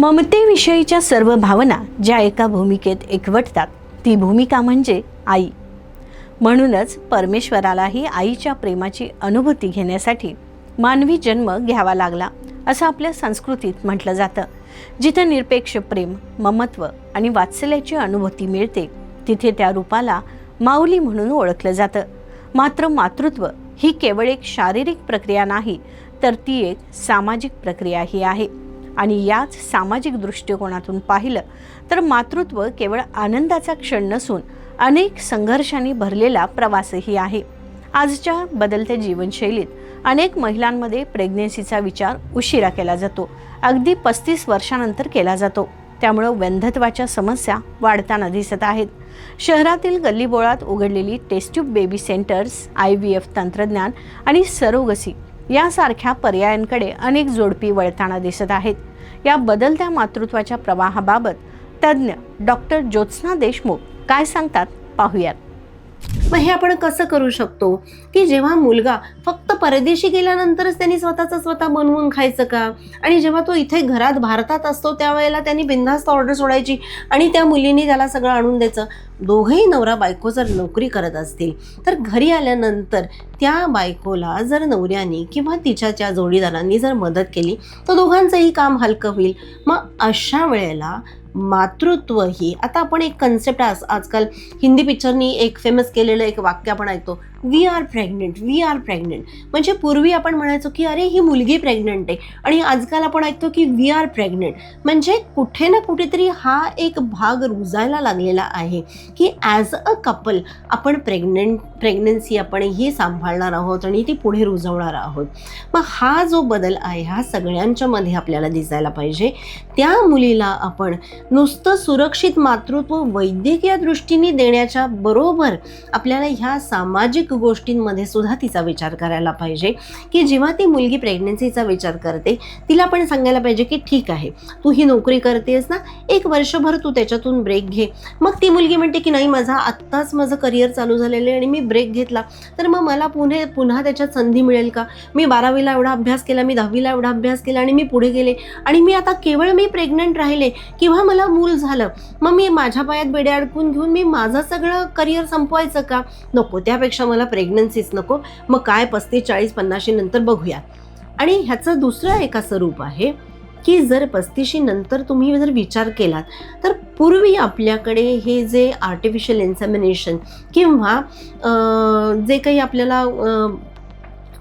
ममतेविषयीच्या सर्व भावना ज्या एका भूमिकेत एकवटतात ती भूमिका म्हणजे आई. म्हणूनच परमेश्वरालाही आईच्या प्रेमाची अनुभूती घेण्यासाठी मानवी जन्म घ्यावा लागला असं आपल्या संस्कृतीत म्हटलं जातं. जिथे निरपेक्ष प्रेम, ममत्व आणि वात्सल्याची अनुभूती मिळते तिथे त्या रूपाला माऊली म्हणून ओळखलं जातं. मात्र मातृत्व ही केवळ एक शारीरिक प्रक्रिया नाही, तर ती एक सामाजिक प्रक्रियाही आहे. आणि याच सामाजिक दृष्टिकोनातून पाहिलं तर मातृत्व केवळ आनंदाचा क्षण नसून अनेक संघर्षांनी भरलेला प्रवासही आहे. आजच्या बदलत्या जीवनशैलीत अनेक महिलांमध्ये प्रेग्नेन्सीचा विचार उशिरा केला जातो, अगदी 35 वर्षानंतर केला जातो. त्यामुळं वंध्यत्वाच्या समस्या वाढताना दिसत आहेत. शहरातील गल्लीबोळात उघडलेली test tube baby centres, IVF तंत्रज्ञान आणि सरोगसी यासारख्या पर्यायांकडे अनेक जोडपी वळताना दिसत आहेत. या बदलत्या मातृत्वाच्या प्रवाहाबाबत तज्ज्ञ डॉक्टर ज्योत्स्ना देशमुख काय सांगतात पाहूयात. मग हे आपण कसं करू शकतो की जेव्हा मुलगा फक्त परदेशी गेल्यानंतरच त्यांनी स्वतः बनवून खायचं का, आणि जेव्हा तो इथे घरात भारतात असतो त्यावेळेला त्यांनी बिनधास्त ऑर्डर सोडायची आणि त्या मुलीने त्याला सगळं आणून द्यायचं. दोघंही नवरा बायको जर नोकरी करत असतील तर घरी आल्यानंतर त्या बायकोला जर नवऱ्याने किंवा तिच्या जोडीदारांनी जर मदत केली तर दोघांचंही काम हलकं होईल. मग अशा वेळेला मातृत्व ही आता आपण एक कन्सेप्ट आजकाल हिंदी पिक्चरनी एक फेमस केलेलं एक वाक्य आपण ऐकतो, वी आर प्रेग्नेंट. म्हणजे पूर्वी आपण म्हणायचो की अरे ही मुलगी प्रेग्नंट आहे, आणि आजकाल आपण ऐकतो की वी आर प्रेग्नेंट. म्हणजे कुठे ना कुठेतरी हा एक भाग रुजायला लागलेला आहे की ॲज अ कपल आपण प्रेग्नन्सी आपण ही सांभाळणार आहोत आणि ती पुढे रुजवणार आहोत. मग हा जो बदल आहे हा सगळ्यांच्या मध्ये आपल्याला दिसायला पाहिजे. त्या मुलीला आपण नुसतं सुरक्षित मातृत्व वैद्यकीय दृष्टीने देण्याच्या बरोबर आपल्याला ह्या सामाजिक गोष्टींमध्ये सुद्धा तिचा विचार करायला पाहिजे की जेव्हा ती मुलगी प्रेग्नन्सीचा विचार करते तिला आपण सांगायला पाहिजे की ठीक आहे, तू ही नोकरी करतेस ना, 1 वर्षभर तू त्याच्यातून ब्रेक घे. मग ती मुलगी म्हणते की नाही, आत्ताच माझं करिअर चालू झालेलं आहे आणि मी ब्रेक घेतला तर मग मला पुन्हा त्याच्यात संधी मिळेल का? मी 12वीला एवढा अभ्यास केला, मी 10वीला एवढा अभ्यास केला आणि मी पुढे गेले आणि मी आता केवळ मी प्रेग्नंट राहिले किंवा मला मूल झालं, मग मी माझ्या पायात बेड्या अडकून घेऊन मी माझं सगळं करिअर संपवायचं का? नको, त्यापेक्षा मला प्रेग्नन्सीच नको. मग काय 35, 40, 50 नंतर बघूया. आणि ह्याचं दुसरं एक स्वरूप आहे की जर 35 नंतर तुम्ही जर विचार केलात तर पूर्वी आपल्याकडे हे जे आर्टिफिशियल इन्सेमिनेशन किंवा जे काही आपल्याला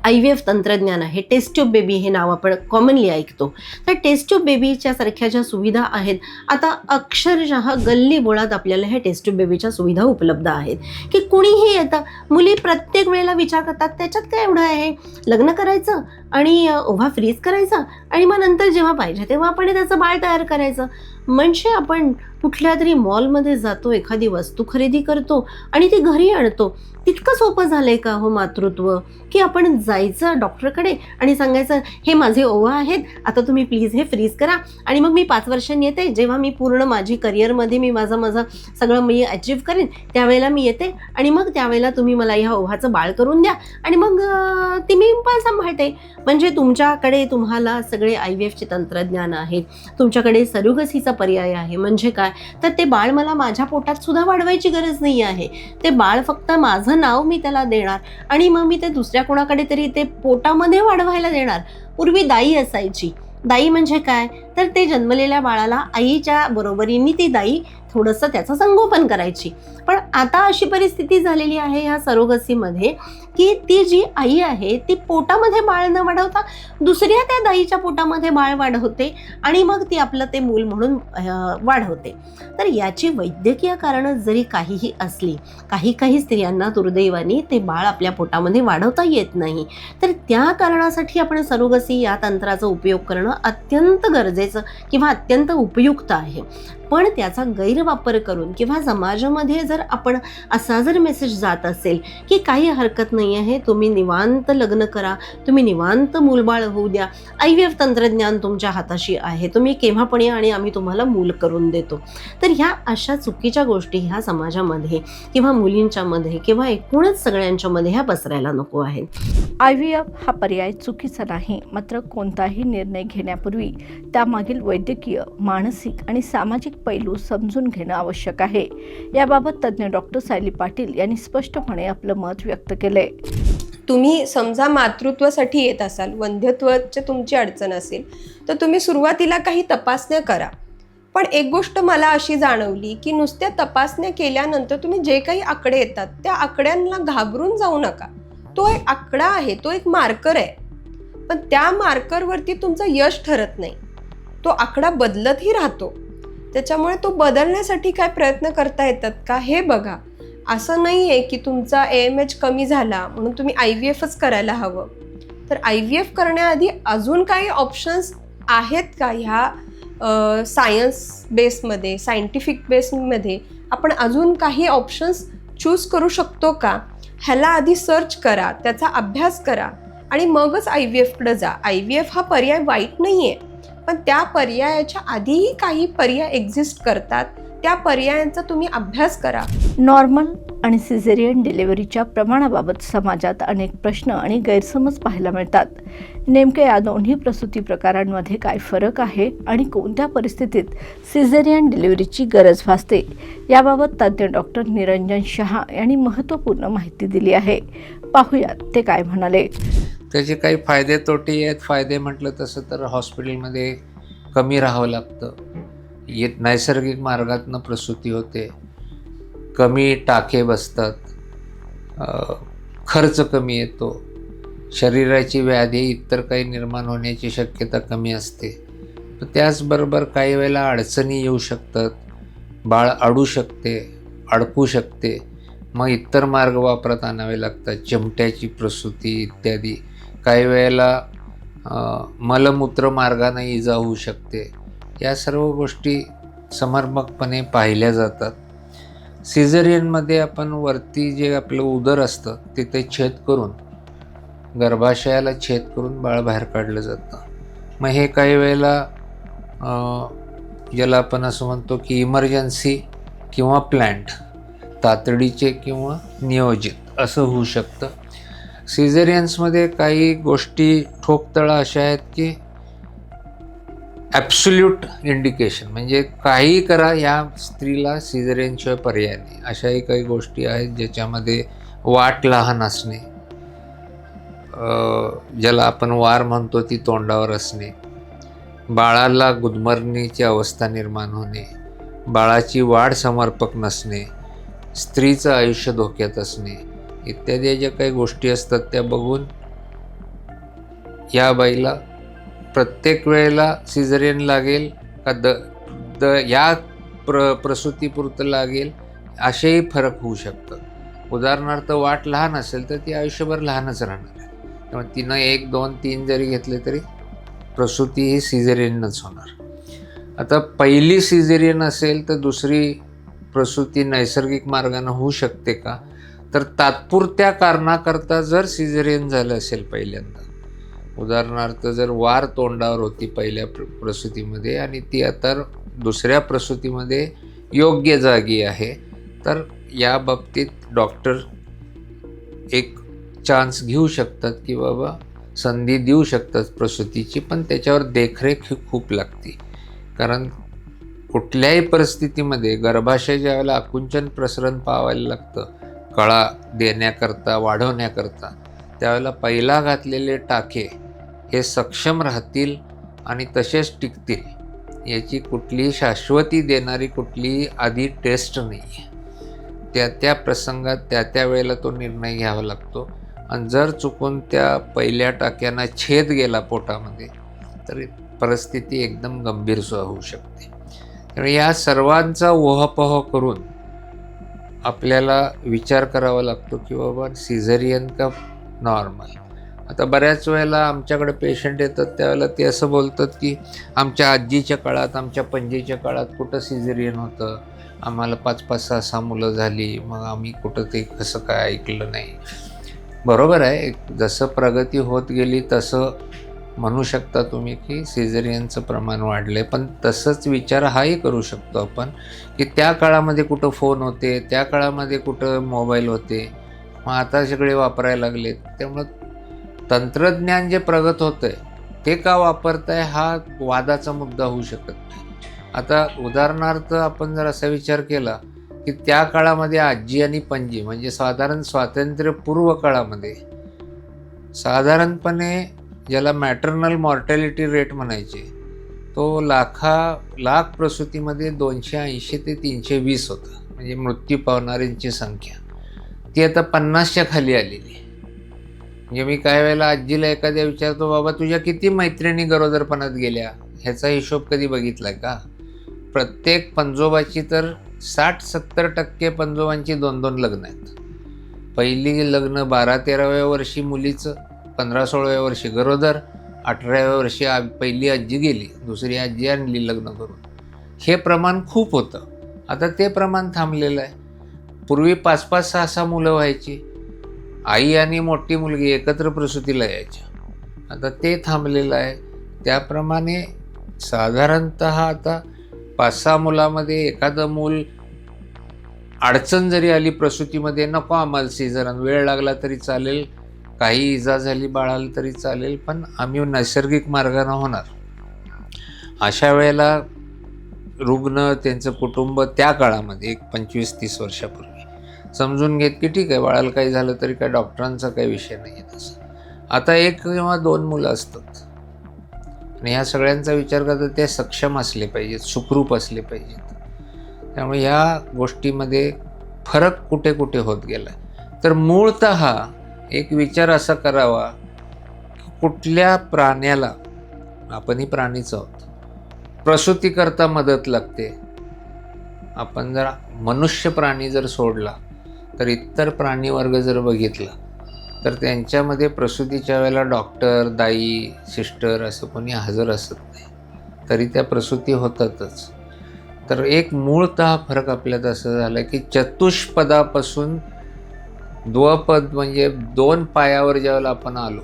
IVF तंत्रज्ञान आहे, टेस्ट ट्यूब बेबी हे नाव आपण कॉमनली ऐकतो. तर टेस्ट ट्यूब बेबीच्या सारख्या ज्या सुविधा आहेत आता अक्षरशः गल्लीबोळात आपल्याला हे टेस्ट ट्यूब बेबीच्या सुविधा उपलब्ध आहेत की कुणीही येतं. मुली प्रत्येक वेळेला विचार करतात त्याच्यात काय एवढं आहे, लग्न करायचं आणि ओव्हा फ्रीज करायचा आणि मग नंतर जेव्हा पाहिजे तेव्हा आपण त्याचं बाळ तयार करायचं. म्हणजे आपण कुठल्या तरी मॉलमध्ये जातो, एखादी वस्तू खरेदी करतो आणि ती घरी आणतो. तितकं सोपं झालंय का हो मातृत्व की आपण जायचं डॉक्टरकडे आणि सांगायचं हे माझे ओव्हा आहेत, आता तुम्ही प्लीज हे फ्रीज करा आणि मग मी 5 वर्षांनी येते, जेव्हा मी पूर्ण माझी करिअरमध्ये मी माझं सगळं मी अचीव्ह करेन त्यावेळेला मी येते आणि मग त्यावेळेला तुम्ही मला ह्या ओव्हाचं बाळ करून द्या आणि मग ती मी पण सांभाळते. म्हणजे तुमच्याकडे तुम्हाला सगळे IVFचे तंत्रज्ञान आहेत, तुमच्याकडे सरोगसीचा पर्याय आहे. म्हणजे काय तर ते बाळ मला माझ्या पोटात सुद्धा वाढवायची गरज नाही आहे. ते बाळ फक्त माझं नाव मी त्याला देणार आणि मग मी ते दुसऱ्या कोणाकडे तरी ते पोटामध्ये वाढवायला देणार. पूर्वी दाई असायची. दाई म्हणजे काय तर ते जन्मलेल्या बाळाला आईच्या बरोबरीने ती दाई थोडंसं त्याचं संगोपन करायची. पण आता अशी परिस्थिती झालेली आहे ह्या सरोगसीमध्ये की ती जी आई आहे ती पोटामध्ये बाळ न वाढवता दुसऱ्या त्या दाईच्या पोटामध्ये बाळ वाढवते आणि मग ती आपलं ते मूल म्हणून वाढवते. तर याची वैद्यकीय कारणं जरी काहीही असली, काही स्त्रियांना दुर्दैवाने ते बाळ आपल्या पोटामध्ये वाढवता येत नाही, तर त्या कारणासाठी आपण सरोगसी या तंत्राचा उपयोग करणं अत्यंत गरजेचं किंवा अत्यंत उपयुक्त आहे. पण त्याचा गैरवापर करून किंवा समाजामध्ये जर आपण असा जर मेसेज जात असेल की काही हरकत नाही आहे, तुम्ही निवांत लग्न करा, तुम्ही निवांत मूलबाळ होऊ द्या, IVF तंत्रज्ञान तुमच्या हाताशी आहे, तुम्ही केव्हा पण या आणि आम्ही तुम्हाला मूल करून देतो, तर ह्या अशा चुकीच्या गोष्टी ह्या समाजामध्ये किंवा मुलींच्या मध्ये किंवा एकूणच सगळ्यांच्या मध्ये ह्या पसरायला नको आहेत. IVF हा पर्याय चुकीचा नाही, मात्र कोणताही निर्णय घेण्यापूर्वी त्यामागील वैद्यकीय, मानसिक आणि सामाजिक पैलू समजून घेणं आवश्यक आहे. याबाबत तज्ज्ञ डॉक्टर सायली पाटील यांनी स्पष्टपणे आपलं मत व्यक्त केलंय. तुम्ही समजा मातृत्वासाठी येत असाल, वंध्यत्वाची तुमची अडचण असेल, तर तुम्ही सुरुवातीला काही तपासण्या करा. पण एक गोष्ट मला अशी जाणवली की नुसत्या तपासण्या केल्यानंतर तुम्ही जे काही आकडे येतात त्या आकड्यांना घाबरून जाऊ नका. तो एक आकडा आहे, तो एक मार्कर आहे, पण त्या मार्करवरती तुमचं यश ठरत नाही. तो आकडा बदलतही राहतो. त्याच्यामुळे तो बदलण्यासाठी काय प्रयत्न करता येतात का हे बघा. असं नाही आहे की तुमचा AMH कमी झाला म्हणून तुम्ही IVFच करायला हवं. तर IVF करण्याआधी अजून काही ऑप्शन्स आहेत का ह्या सायन्स बेसमध्ये, सायंटिफिक बेसमध्ये आपण अजून काही ऑप्शन्स चूज करू शकतो का, ह्याला आधी सर्च करा, त्याचा अभ्यास करा आणि मगच IVFकडे जा. IVF हा पर्याय वाईट नाही आहे, पण त्या पर्यायाच्या आधीही काही पर्याय एक्झिस्ट करतात. त्या पर्यायांचा तुम्ही अभ्यास करा. नॉर्मल आणि सिझेरियन डिलिव्हरीच्या प्रमाणाबाबत समाजात अनेक प्रश्न आणि गैरसमज पाहायला मिळतात. नेमके या दोन्ही प्रसूती प्रकारांमध्ये काय फरक आहे आणि कोणत्या परिस्थितीत सिझेरियन डिलिव्हरीची गरज भासते, याबाबत तज्ज्ञ डॉक्टर निरंजन शहा यांनी महत्त्वपूर्ण माहिती दिली आहे. पाहूयात ते काय म्हणाले. त्याचे काही फायदे तोटे आहेत. फायदे म्हटलं तसं तर हॉस्पिटलमध्ये कमी राहावं लागतं, नैसर्गिक मार्गातनं प्रसूती होते, कमी टाके बसतात, खर्च कमी येतो, शरीराची व्याधी इतर काही निर्माण होण्याची शक्यता कमी असते. त्याचबरोबर काही वेळेला अडचणी येऊ शकतात, बाळ अडू शकते, अडकू शकते, मग इतर मार्ग वापरात आणावे लागतात, चिमट्याची प्रसूती इत्यादी. काही वेळेला मलमूत्र मार्गाने इजा होऊ शकते. या सर्व गोष्टी समर्पकपणे पाहिल्या जातात. सिझेरियनमध्ये आपण वरती जे आपलं उदर असतं तिथे छेद करून, गर्भाशयाला छेद करून बाळ बाहेर काढलं जातं. मग हे काही वेळेला ज्याला आपण असं म्हणतो की इमर्जन्सी किंवा प्लॅन्ड, तातडीचे किंवा नियोजित असं होऊ शकतं. सिझेरियन्समध्ये काही गोष्टी ठोकतळा अशा आहेत की ॲब्सोल्यूट इंडिकेशन, म्हणजे काही करा, या स्त्रीला सिझेरियनशिवाय पर्याय नाही. अशाही काही गोष्टी आहेत ज्याच्यामध्ये वाट लहान असणे, ज्याला आपण वार म्हणतो ती तोंडावर असणे, बाळाला गुदमरणीची अवस्था निर्माण होणे, बाळाची वाढ समर्पक नसणे, स्त्रीचं आयुष्य धोक्यात असणे इत्यादी ज्या काही गोष्टी असतात त्या बघून या बाईला प्रत्येक वेळेला सिझेरियन लागेल का या प्रसूतीपुरतं लागेल असेही फरक होऊ शकतात. उदाहरणार्थ वाट लहान असेल तर ती आयुष्यभर लहानच राहणार आहे. त्यामुळे तिनं 1, 2, 3 जरी घेतले तरी प्रसूती ही सिझेरियनच होणार. आता पहिली सिझेरियन असेल तर दुसरी प्रसूती नैसर्गिक मार्गाने होऊ शकते का, तर तात्पुरत्या कारणाकरता जर सिझेरियन झालं असेल पहिल्यांदा, उदाहरणार्थ जर वार तोंडावर होती पहिल्या प्रसूतीमध्ये आणि ती आता दुसऱ्या प्रसूतीमध्ये योग्य जागी आहे, तर या बाबतीत डॉक्टर एक चान्स घेऊ शकतात की बाबा संधी देऊ शकतात प्रसूतीची, पण त्याच्यावर देखरेख ही खूप लागते. कारण कुठल्याही परिस्थितीमध्ये गर्भाशय ज्यावेळेला आकुंचन प्रसरण पाहायला लागतं कळा देण्याकरता, वाढवण्याकरता, त्यावेळेला पहिला घातलेले टाके हे सक्षम राहतील आणि तसेच टिकतील याची कुठलीही शाश्वती देणारी कुठलीही आधी टेस्ट नाही आहे. त्या प्रसंगात त्या वेळेला तो निर्णय घ्यावा लागतो. आणि जर चुकून त्या पहिल्या टाक्यांना छेद गेला पोटामध्ये तर परिस्थिती एकदम गंभीर होऊ शकते. त्यामुळे या सर्वांचा ओहापोह करून आपल्याला विचार करावा लागतो की बाबा सिझेरियन का नॉर्मल. आता बऱ्याच वेळेला आमच्याकडे पेशंट येतात त्यावेळेला ते असं बोलतात की आमच्या आजीच्या काळात, आमच्या पणजीच्या काळात कुठं सिझेरियन होतं, आम्हाला 5-5, 6-6 मुलं झाली, मग आम्ही कुठं ते कसं काय ऐकलं नाही. बरोबर आहे, जसं प्रगती होत गेली तसं म्हणू शकता तुम्ही की सिझेरियनचं प्रमाण वाढलं, पण तसंच विचार हाही करू शकतो आपण की त्या काळामध्ये कुठं फोन होते, त्या काळामध्ये कुठं मोबाईल होते, मग आता सगळे वापरायला लागलेत. त्यामुळं तंत्रज्ञान जे प्रगत होतं आहे ते का वापरताय हा वादाचा मुद्दा होऊ शकत नाही. आता उदाहरणार्थ आपण जर असा विचार केला की त्या काळामध्ये आजी आणि पणजी म्हणजे साधारण स्वातंत्र्यपूर्व काळामध्ये साधारणपणे ज्याला मॅटर्नल मॉर्टॅलिटी रेट म्हणायचे तो लाख प्रसूतीमध्ये 280 ते 320 होता, म्हणजे मृत्यू पावणाऱ्यांची संख्या. ती आता 50च्या खाली आलेली. म्हणजे मी काही वेळेला आजीला एखाद्या विचारतो, बाबा तुझ्या किती मैत्रिणी गरोदरपणात गेल्या, ह्याचा हिशोब कधी बघितलाय का? प्रत्येक पंजोबाची तर 60-70% पंजोबांची 2-2 लग्न आहेत. पहिली लग्न 12-13व्या वर्षी मुलीचं, 15-16व्या वर्षी गरोदर, 18व्या वर्षी पहिली आजी गेली, दुसरी आजी आणली लग्न करून. हे प्रमाण खूप होतं. आता ते प्रमाण थांबलेलं आहे. पूर्वी 5-5, 6-6 मुलं व्हायची, आई आणि मोठी मुलगी एकत्र प्रसूतीला यायच्या. आता ते थांबलेलं आहे. त्याप्रमाणे साधारणतः आता 5-6 मुलामध्ये एखादं मूल अडचण जरी आली प्रसूतीमध्ये, नको आम्हाला सिझरन, वेळ लागला तरी चालेल, काही इजा झाली बाळाला तरी चालेल, पण आम्ही नैसर्गिक मार्गाने होणार. अशा वेळेला रुग्ण, त्यांचं कुटुंब त्या काळामध्ये 25-30 वर्षापूर्वी समजून घेत की ठीक आहे, बाळाला काही झालं तरी काय डॉक्टरांचा काही विषय नाही आहे. तसं आता 1 किंवा 2 मुलं असतात आणि ह्या सगळ्यांचा विचार करता ते सक्षम असले पाहिजेत, सुखरूप असले पाहिजेत. त्यामुळे ह्या गोष्टीमध्ये फरक कुठे कुठे होत गेला. तर मूळतः एक विचार असा करावा की कुठल्या प्राण्याला, आपणही प्राणीच आहोत, प्रसूतीकरता मदत लागते. आपण जर मनुष्य प्राणी जर सोडला तर इतर प्राणीवर्ग जर बघितला तर त्यांच्यामध्ये प्रसूतीच्या वेळेला डॉक्टर, दाई, सिस्टर असं कोणी हजर असत नाही, तरी त्या प्रसूती होतातच. तर एक मूळतः फरक आपल्यात असं झालं की चतुष्पदापासून द्वपद म्हणजे 2 पायावर ज्यावेळेला आपण आलो,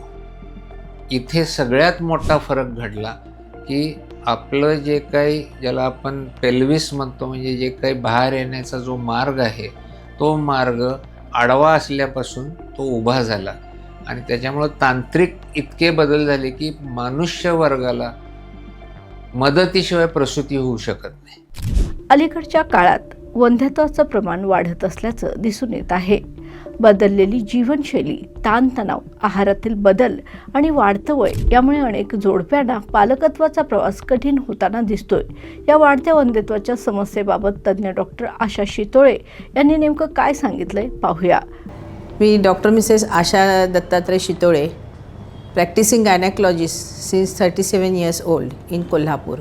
इथे सगळ्यात मोठा फरक घडला की आपलं जे काही ज्याला आपण पेल्विस म्हणतो, म्हणजे जे काही बाहेर येण्याचा जो मार्ग आहे तो मार्ग आडवा असल्यापासून तो उभा झाला. आणि त्याच्यामुळं तांत्रिक इतके बदल झाले की मनुष्य वर्गाला मदतीशिवाय प्रसूती होऊ शकत नाही. अलीकडच्या काळात वंध्यत्वाचं प्रमाण वाढत असल्याचं दिसून येत आहे. बदललेली जीवनशैली, ताणतणाव, आहारातील बदल आणि वाढतं वय यामुळे अनेक जोडप्यांना पालकत्वाचा प्रवास कठीण होताना दिसतोय. या वाढत्या वंध्यत्वाच्या समस्येबाबत तज्ज्ञ डॉक्टर आशा शितोळे यांनी नेमकं काय सांगितलंय पाहूया. मी doctor Mrs Asha Dattatray Shitole, practising gynaecologist since 37 years old in Kolhapur.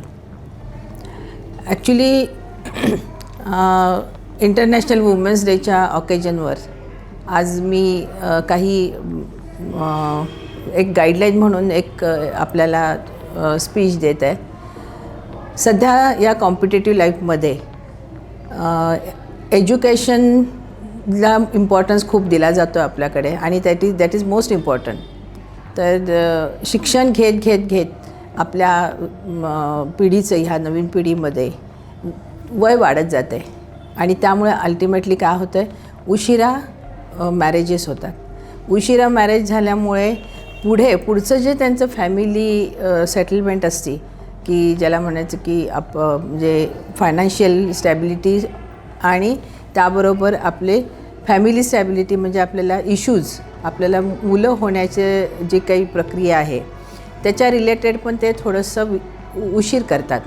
Actually international women's डेच्या ऑकेजनवर आज मी काही एक गाईडलाईन म्हणून एक आपल्याला स्पीच देत आहे. सध्या या कॉम्पिटेटिव्ह लाईफमध्ये एज्युकेशनला इम्पॉर्टन्स खूप दिला जातो आपल्याकडे आणि दॅट इज मोस्ट इम्पॉर्टंट. तर शिक्षण घेत आपल्या पिढीचं, ह्या नवीन पिढीमध्ये वय वाढत जाते आणि त्यामुळे अल्टिमेटली काय होतं आहे, उशिरा मॅरेजेस होतात. उशिरा मॅरेज झाल्यामुळे पुढचं जे त्यांचं फॅमिली सेटलमेंट असते की ज्याला म्हणायचं की म्हणजे फायनान्शियल स्टॅबिलिटी आणि त्याबरोबर आपले फॅमिली स्टॅबिलिटी म्हणजे आपल्याला इश्यूज, आपल्याला मुलं होण्याचे जे काही प्रक्रिया आहे त्याच्या रिलेटेड पण ते थोडंसं उशीर करतात.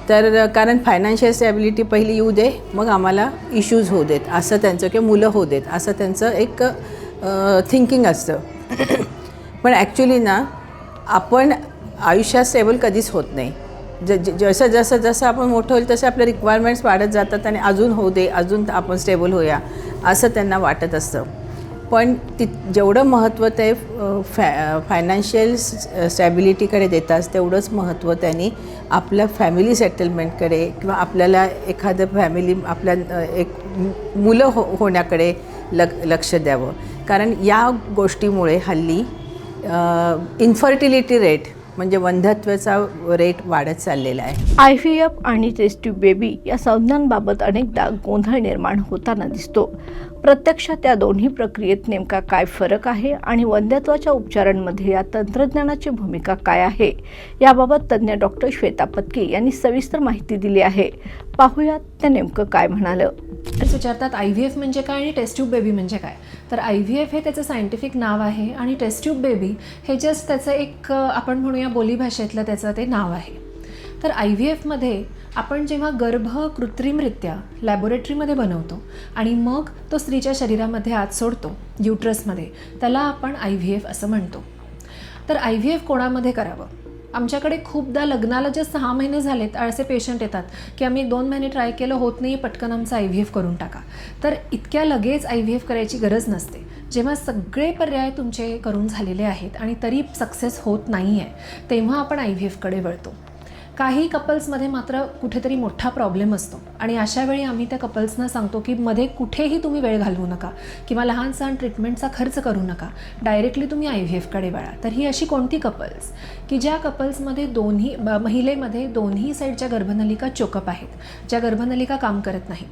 तर कारण फायनान्शियल स्टॅबिलिटी पहिली येऊ दे, मग आम्हाला इश्यूज होऊ देत, असं त्यांचं किंवा मुलं होऊ देत, असं त्यांचं एक थिंकिंग असतं. पण ॲक्च्युली ना, आपण आयुष्यात स्टेबल कधीच होत नाही. जसं आपण मोठं होईल तसे आपल्या रिक्वायरमेंट्स वाढत जातात आणि अजून होऊ दे, अजून आपण स्टेबल होऊया असं त्यांना वाटत असतं. पण जेवढं महत्त्व ते फायनान्शियल स्टॅबिलिटीकडे देतात तेवढंच महत्त्व त्यांनी आपल्या फॅमिली सेटलमेंटकडे किंवा आपल्याला एखादं फॅमिली आपल्या एक मुलं होण्याकडे लक्ष द्यावं. कारण या गोष्टीमुळे हल्ली इन्फर्टिलिटी रेट म्हणजे वंध्यत्वाचा रेट वाढत चाललेला आहे. IVF आणि टेस्ट ट्यूब बेबी या संज्ञांबाबत अनेकदा गोंधळ निर्माण होताना दिसतो. प्रत्यक्षात या दोन्ही प्रक्रियेत नेमका काय फरक आहे आणि वंध्यत्वाच्या उपचारांमध्ये या तंत्रज्ञानाची भूमिका काय आहे याबाबत तज्ज्ञ डॉक्टर श्वेता पत्की यांनी सविस्तर माहिती दिली आहे. पाहूयात ते नेमकं काय म्हणालं. विचारतात IVF म्हणजे काय आणि टेस्ट ट्यूब बेबी म्हणजे काय. तर IVF हे त्याचं सायंटिफिक नाव आहे आणि टेस्ट ट्यूब बेबी हे जस्ट त्याचं एक आपण म्हणूया बोलीभाषेतलं त्याचं ते नाव आहे. तर IVFमध्ये आपण जेव्हा गर्भ कृत्रिमरित्या लॅबोरेटरीमध्ये बनवतो आणि मग तो स्त्रीच्या शरीरामध्ये आत सोडतो युट्रसमध्ये, त्याला आपण IVF असं म्हणतो. तर IVF कोणामध्ये करावं? आमच्याकडे खूपदा लग्नाला जे 6 महिने झालेत असे पेशंट येतात की आम्ही 2 महिने ट्राय केलं, होत नाही, पटकन आमचं IVF करून टाका. तर इतक्या लगेच IVF करायची गरज नसते. जेव्हा सगळे पर्याय तुमचे करून झालेले आहेत आणि तरी सक्सेस होत नाही आहे तेव्हा आपण IVFकडे वळतो. काही कपल्समध्ये मात्र कुठेतरी मोठा प्रॉब्लेम असतो आणि अशा वेळी आम्ही त्या कपल्सना सांगतो की मध्ये कुठेही तुम्ही वेळ घालवू नका किंवा लहान सहान ट्रीटमेंटचा खर्च करू नका, डायरेक्टली तुम्ही IVFकडे वळा. तर ही अशी कोणती कपल्स की ज्या कपल्समध्ये महिलेमध्ये दोन्ही साईडच्या गर्भनलिका चोकअप आहेत, ज्या गर्भनलिका काम करत नाहीत,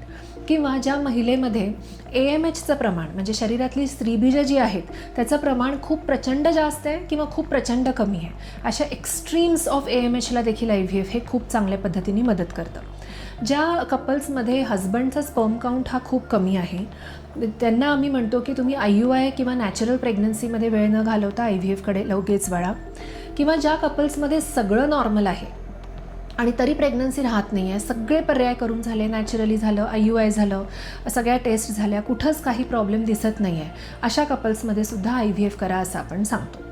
किंवा ज्या महिलेमध्ये AMHचं प्रमाण म्हणजे शरीरातली स्त्रीबीजं जी आहेत त्याचं प्रमाण खूप प्रचंड जास्त आहे किंवा खूप प्रचंड कमी आहे. अशा एक्स्ट्रीम्स ऑफ AMHला देखील IVF हे खूप चांगल्या पद्धतीने मदत करतं. ज्या कपल्समध्ये हजबंडचा स्पर्म काउंट हा खूप कमी आहे त्यांना आम्ही म्हणतो की तुम्ही IUI किंवा नॅचरल प्रेग्नन्सीमध्ये वेळ न घालवता IVFकडे लगेच वळा. किंवा ज्या कपल्समध्ये सगळं नॉर्मल आहे आणि तरी प्रेग्नन्सी राहत नाही आहे, सगळे पर्याय करून झाले, नॅचरली झालं, IUI झालं, सगळ्या टेस्ट झाल्या, कुठंच काही प्रॉब्लेम दिसत नाही आहे, अशा कपल्समध्ये सुद्धा IVF करा असं आपण सांगतो.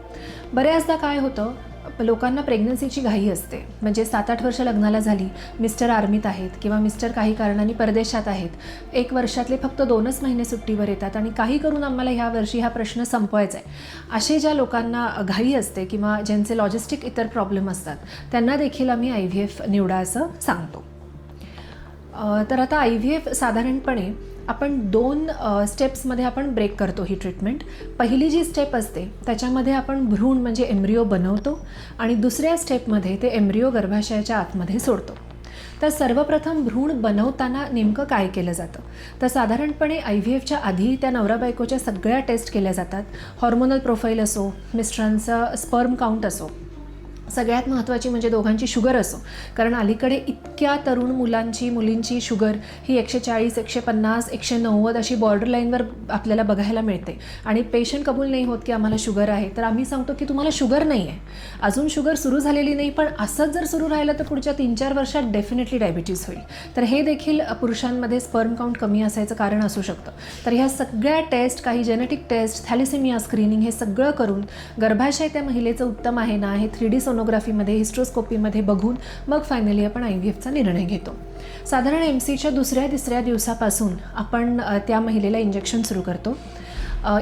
बऱ्याचदा काय होतं, लोकांना प्रेग्नन्सीची घाई असते. म्हणजे 7-8 वर्ष लग्नाला झाली, मिस्टर आर्मीत आहेत किंवा मिस्टर काही कारणाने परदेशात आहेत, 1 वर्षातले फक्त 2च महिने सुट्टीवर येतात आणि काही करून आम्हाला ह्या वर्षी हा प्रश्न संपवायचा आहे, असे ज्या लोकांना घाई असते किंवा ज्यांचे लॉजिस्टिक इतर प्रॉब्लेम असतात त्यांना देखील आम्ही IVF निवडा असं सांगतो. तर आता IVF साधारणपणे आपण 2 स्टेप्समध्ये आपण ब्रेक करतो ही ट्रीटमेंट. पहिली जी स्टेप असते त्याच्यामध्ये आपण भ्रूण म्हणजे एम्ब्रिओ बनवतो आणि दुसऱ्या स्टेपमध्ये ते एम्ब्रिओ गर्भाशयाच्या आतमध्ये सोडतो. तर सर्वप्रथम भ्रूण बनवताना नेमकं काय केलं जातं, तर साधारणपणे IVFच्या आधी त्या नवरा बायकोच्या सगळ्या टेस्ट केल्या जातात. हॉर्मोनल प्रोफाईल असो, मिस्टरांचा स्पर्म काउंट असो, सगळ्यात महत्त्वाची म्हणजे दोघांची शुगर असो, कारण अलीकडे इतक्या तरुण मुलींची शुगर ही 140, 150, 190 अशी बॉर्डरलाईनवर आपल्याला बघायला मिळते आणि पेशंट कबूल नाही होत की आम्हाला शुगर आहे. तर आम्ही सांगतो की तुम्हाला शुगर नाही आहे, अजून शुगर सुरू झालेली नाही, पण असंच जर सुरू राहिलं तर पुढच्या 3-4 वर्षात डेफिनेटली डायबिटीज होईल. तर हे देखील पुरुषांमध्ये स्पर्म काउंट कमी असायचं कारण असू शकतं. तर ह्या सगळ्या टेस्ट, काही जेनेटिक टेस्ट, थॅलेसेमिया स्क्रीनिंग, हे सगळं करून गर्भाशय त्या महिलेचं उत्तम आहे ना हे 3D सोनोग्राफीमध्ये, हिस्ट्रोस्कोपीमध्ये बघून मग फायनली आपण IVFचा निर्णय घेतो. साधारण MCच्या 2-3 दिवसापासून आपण त्या महिलेला इंजेक्शन सुरू करतो.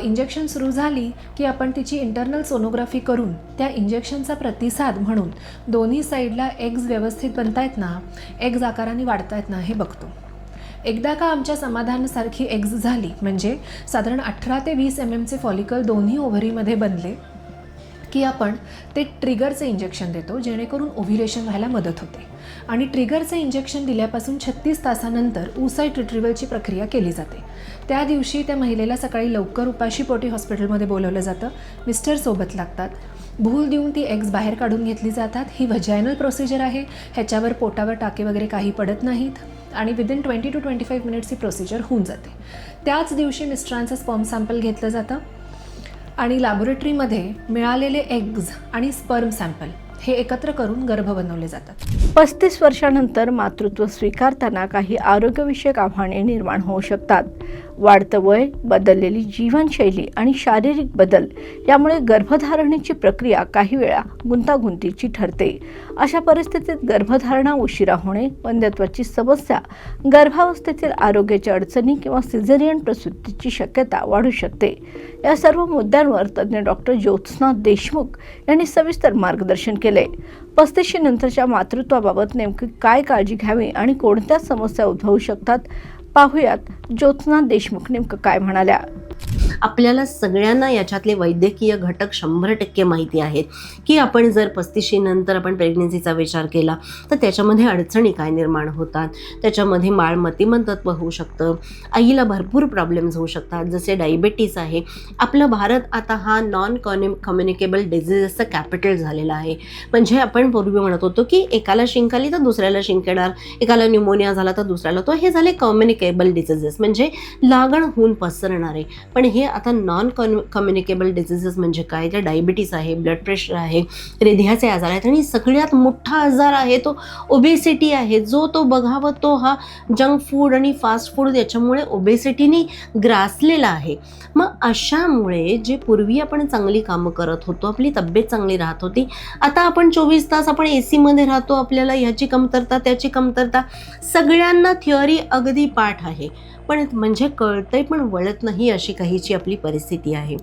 इंजेक्शन सुरू झाली की आपण तिची इंटरनल सोनोग्राफी करून त्या इंजेक्शनचा प्रतिसाद म्हणून दोन्ही साईडला एग्ज व्यवस्थित बनतायत ना, एग्ज आकाराने वाढतायत ना हे बघतो. एकदा का आमच्या समाधानासारखी एग्ज झाली म्हणजे साधारण 18 ते 20 mmचे फॉलिकल दोन्ही ओव्हरीमध्ये बनले की आपण ते ट्रिगरचे इंजेक्शन देतो जेणेकरून ओव्ह्युलेशन व्हायला मदत होते. आणि ट्रिगरचे इंजेक्शन दिल्यापासून 36 तासानंतर oocyte रिट्रीवलची प्रक्रिया केली जाते. त्या दिवशी त्या महिलेला सकाळी लवकर उपाशीपोटी हॉस्पिटलमध्ये बोलवलं जातं. मिस्टर सोबत लागतात. भूल देऊन ती एग्ज बाहेर काढून घेतली जातात. ही व्हजायनल प्रोसिजर आहे, ह्याच्यावर पोटावर टाके वगैरे काही पडत नाहीत आणि within 20 to 25 minutes he procedure होऊन जाते. त्याच दिवशी मिस्टरांचं स्पर्म सॅम्पल घेतलं जातं आणि लॅबोरेटरीमध्ये मिळालेले एग्ज आणि स्पर्म सॅम्पल हे एकत्र करून गर्भ बनवले जातात. 35 वर्षानंतर मातृत्व स्वीकारताना काही आरोग्यविषयक आव्हाने निर्माण होऊ शकतात. वाढतं वय, बदललेली जीवनशैली आणि शारीरिक बदल यामुळे गर्भधारणेची प्रक्रिया काही वेळा गुंतागुंतीची ठरते. अशा परिस्थितीत गर्भधारणा उशिरा होणे, वंध्यत्वाची समस्या, गर्भावस्थेतील आरोग्याच्या अडचणी किंवा सिझेरियन प्रसूतीची शक्यता वाढू शकते. या सर्व मुद्द्यांवर तज्ज्ञ डॉक्टर ज्योत्स्ना देशमुख यांनी सविस्तर मार्गदर्शन केले. 35 नंतरच्या मातृत्वाबाबत नेमकी काय काळजी घ्यावी आणि कोणत्या समस्या उद्भवू शकतात, पाहुयात ज्योत्स्ना देशमुख नेमकं काय म्हणाल्या. आपल्याला सगळ्यांना याच्यातले वैद्यकीय घटक 100% माहिती आहेत की आपण जर 35 नंतर आपण प्रेग्नन्सीचा विचार केला तर त्याच्यामध्ये अडचणी काय निर्माण होतात. त्याच्यामध्ये माळमतिमत्व होऊ शकतं, आईला भरपूर प्रॉब्लेम्स होऊ शकतात, जसे डायबेटीस आहे. आपलं भारत आता हा नॉन कम्युनिकेबल डिझीजेसचं कॅपिटल झालेला आहे. म्हणजे आपण पूर्वी म्हणत होतो की एकाला शिंक आली तर दुसऱ्याला शिंक येणार, एकाला न्यूमोनिया झाला तर दुसऱ्याला तो, हे झाले कम्युनिकेबल डिझीजेस म्हणजे लागण होऊन पसरणारे. पण हे आता नॉन कम्युनिकेबल डिझीजेस म्हणजे काय, तर डायबिटीस आहे, ब्लड प्रेशर आहे, हृदयाचे आजार आहेत आणि सगळ्यात मोठा आजार आहे तो ओबेसिटी आहे. जो तो बघावा तो हा जंक फूड आणि फास्ट फूड याच्यामुळे ओबेसिटीने ग्रासलेला आहे. मग अशामुळे जे पूर्वी आपण चांगली कामं करत होतो, आपली तब्येत चांगली राहत होती, आता आपण 24 तास आपण AC राहतो, आपल्याला ह्याची कमतरता त्याची कमतरता, सगळ्यांना थिअरी अगदी पाठ आहे पण म्हणजे कळतंय पण वळत नाही, अशी काहीची आपली परिस्थिती आहे.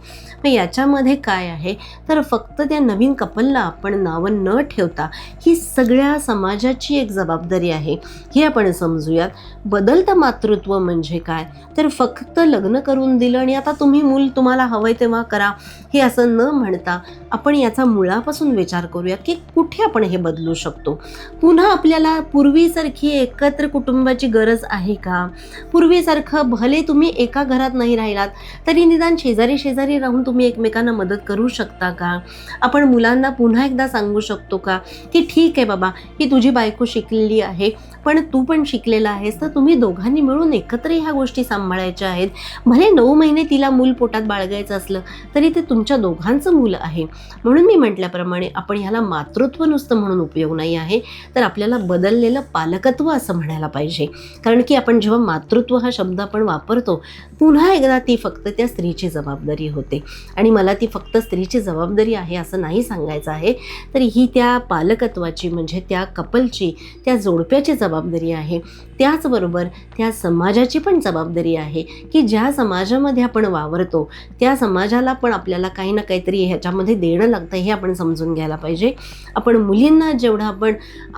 मग याच्यामध्ये काय आहे तर फक्त त्या नवीन कपलला आपण नावं न ठेवता ही सगळ्या समाजाची एक जबाबदारी आहे हे आपण समजूयात. बदलतं मातृत्व म्हणजे काय तर फक्त लग्न करून दिलं आणि आता तुम्ही मूल तुम्हाला हवंय तेव्हा करा हे असं न म्हणता आपण याचा मुळापासून विचार करूयात की कुठे आपण हे बदलू शकतो. पुन्हा आपल्याला पूर्वीसारखी एकत्र कुटुंबाची गरज आहे का? पूर्वीसारखं भले तुम्ही एका घरात नाही राहिलात तरी निदान शेजारी शेजारी राहून तुम्ही एकमेकांना मदत करू शकता का? आपण मुलांना पुन्हा एकदा सांगू शकतो का की ठीक आहे बाबा, ही तुझी बायको शिकलेली आहे पण तू पण शिकलेला आहेस, तर तुम्ही दोघांनी मिळून एकत्र ह्या गोष्टी सांभाळायच्या आहेत. भले 9 महिने तिला मूल पोटात बाळगायचं असलं तरी ते तुमच्या दोघांचं मूल आहे. म्हणून मी म्हटल्याप्रमाणे आपण ह्याला मातृत्व नुसतं म्हणून उपयोग नाही आहे, तर आपल्याला बदललेलं पालकत्व असं म्हणायला पाहिजे. कारण की आपण जेव्हा मातृत्व हा शब्द आपण वापरतो पुन्हा एकदा ती फक्त त्या स्त्रीची जबाबदारी होते आणि मला ती फक्त स्त्रीची जबाबदारी आहे असं नाही सांगायचं आहे, तर ही त्या पालकत्वाची म्हणजे त्या कपलची, त्या जोडप्याची जबाबदारी आहे. त्याचबरोबर त्या समाजाची पण जबाबदारी आहे की ज्या समाजामध्ये आपण वावरतो त्या समाजाला पण आपल्याला काही ना काहीतरी ह्याच्यामध्ये देणं लागतं हे आपण समजून घ्यायला पाहिजे. आपण मुलींना जेवढं आपण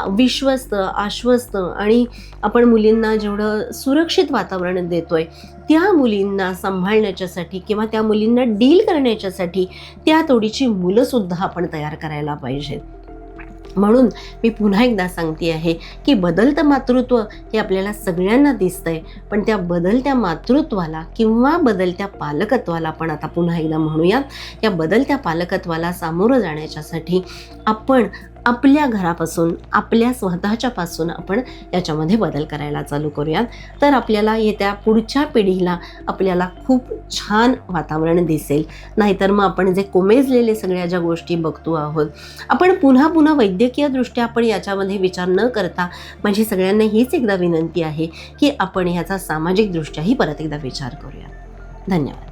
विश्वस्त, आश्वस्त आणि आपण मुलींना जेवढं सुरक्षित वातावरण देतोय त्या मुलींना सांभाळण्याच्यासाठी किंवा त्या मुलींना डील करण्याच्यासाठी त्या तोडीची मुलंसुद्धा आपण तयार करायला पाहिजेत. म्हणून मी पुन्हा एकदा सांगते आहे की बदलतं मातृत्व हे आपल्याला सगळ्यांना दिसतंय, पण त्या बदलत्या मातृत्वाला किंवा बदलत्या पालकत्वाला आपण आता पुन्हा एकदा म्हणूयात, या बदलत्या पालकत्वाला सामोरं जाण्याच्यासाठी आपण आपल्या घरापासून, आपल्या स्वतःच्यापासून आपण याच्यामध्ये बदल करायला चालू करूयात. तर आपल्याला येत्या पुढच्या पिढीला आपल्याला खूप छान वातावरण दिसेल. नाहीतर मग आपण जे कोमेजलेले सगळ्या ज्या गोष्टी बघतो आहोत, आपण पुन्हा पुन्हा वैद्यकीयदृष्ट्या आपण याच्यामध्ये विचार न करता माझी सगळ्यांना हीच एकदा विनंती आहे की आपण ह्याचा सामाजिकदृष्ट्याही परत एकदा विचार करूया. धन्यवाद.